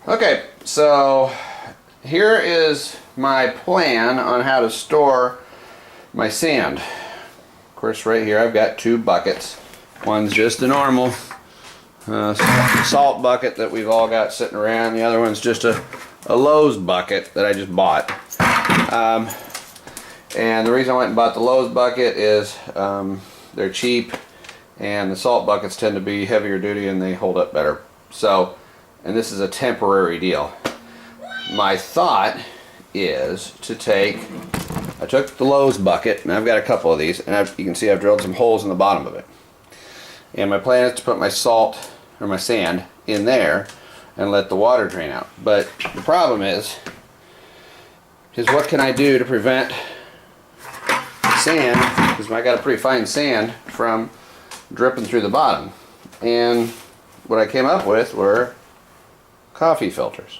Okay, so here is my plan on how to store my sand. Of course, right here I've got two buckets. One's just a normal salt bucket that we've all got sitting around. The other one's just a Lowe's bucket that I just bought. And the reason I went and bought the Lowe's bucket is they're cheap, and the salt buckets tend to be heavier duty and they hold up better. So, and this is a temporary deal. My thought is to I took the Lowe's bucket, and I've got a couple of these, and you can see I've drilled some holes in the bottom of it. And my plan is to put my salt, or my sand, in there and let the water drain out. But the problem is what can I do to prevent sand, because I got a pretty fine sand, from dripping through the bottom. And what I came up with were coffee filters.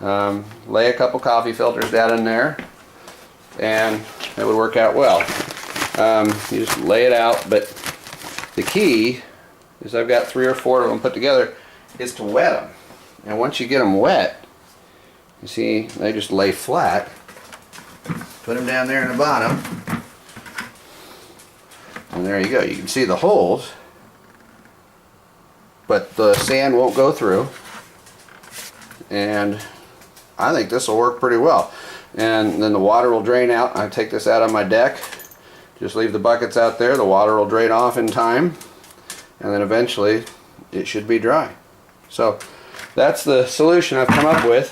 Lay a couple coffee filters down in there and it would work out well. You just lay it out, but the key is I've got 3 or 4 of them put together is to wet them. And once you get them wet, you see they just lay flat. Put them down there in the bottom, and there you go. You can see the holes, but the sand won't go through, and I think this will work pretty well. And then the water will drain out. I take this out on my deck, just leave the buckets out there, the water will drain off in time, and then eventually it should be dry. So that's the solution I've come up with.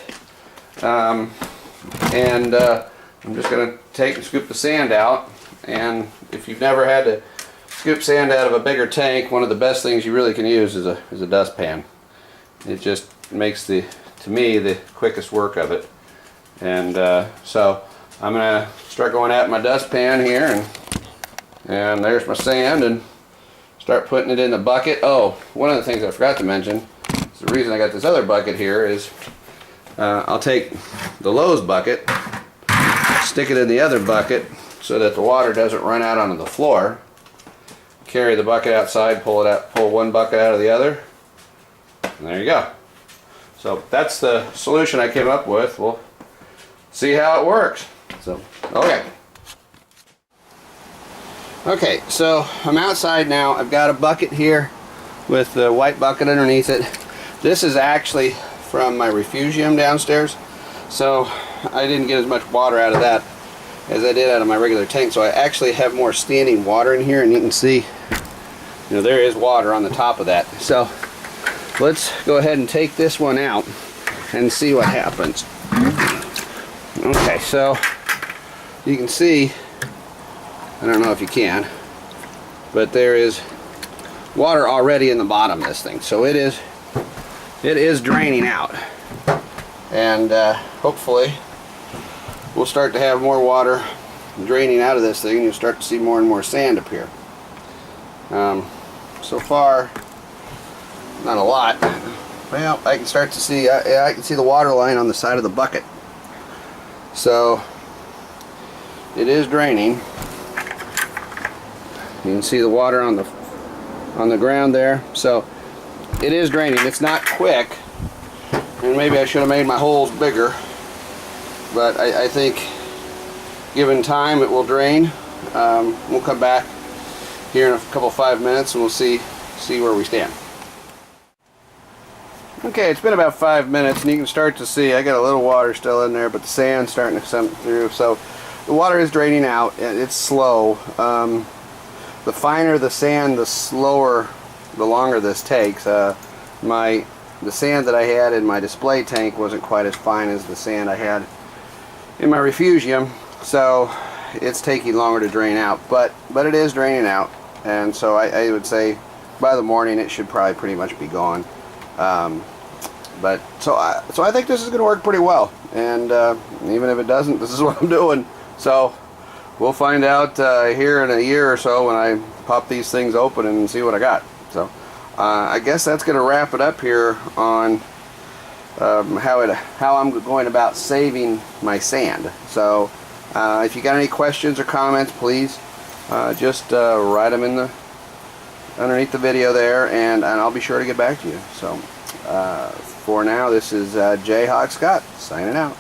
I'm just going to take and scoop the sand out. And if you've never had to scoop sand out of a bigger tank, one of the best things you really can use is a dustpan. It just makes to me the quickest work of it. And so I'm going to start going at my dustpan here, and there's my sand, and start putting it in the bucket. Oh, one of the things I forgot to mention, is the reason I got this other bucket here is I'll take the Lowe's bucket, stick it in the other bucket so that the water doesn't run out onto the floor. Carry the bucket outside, pull it out, pull one bucket out of the other, and there you go. So that's the solution I came up with. We'll see how it works. So, okay, so I'm outside now. I've got a bucket here with the white bucket underneath it. This is actually from my refugium downstairs, so I didn't get as much water out of that as I did out of my regular tank. So I actually have more standing water in here, and you can see, there is water on the top of that. So let's go ahead and take this one out and see what happens. Okay, so you can see, I don't know if you can, but there is water already in the bottom of this thing. So it is draining out, and hopefully we'll start to have more water draining out of this thing, and you'll start to see more and more sand appear. So far, not a lot. Well, I can start to see, I can see the water line on the side of the bucket. So it is draining. You can see the water on the ground there. So it is draining. It's not quick, and maybe I should have made my holes bigger, but I think given time it will drain. We'll come back here in a couple 5 minutes and we'll see where we stand. Okay, it's been about 5 minutes, and you can start to see I got a little water still in there, but the sand's starting to come through. So the water is draining out. It's slow. The finer the sand, the longer this takes. The sand that I had in my display tank wasn't quite as fine as the sand I had in my refugium, so it's taking longer to drain out. But it is draining out, and so I would say by the morning it should probably pretty much be gone. So I think this is going to work pretty well, and even if it doesn't, this is what I'm doing. So we'll find out here in a year or so when I pop these things open and see what I got. So I guess that's going to wrap it up here on how I'm going about saving my sand. So if you got any questions or comments, please just write them underneath the video there, and I'll be sure to get back to you. So For now, this is J. Hawk Scott signing out.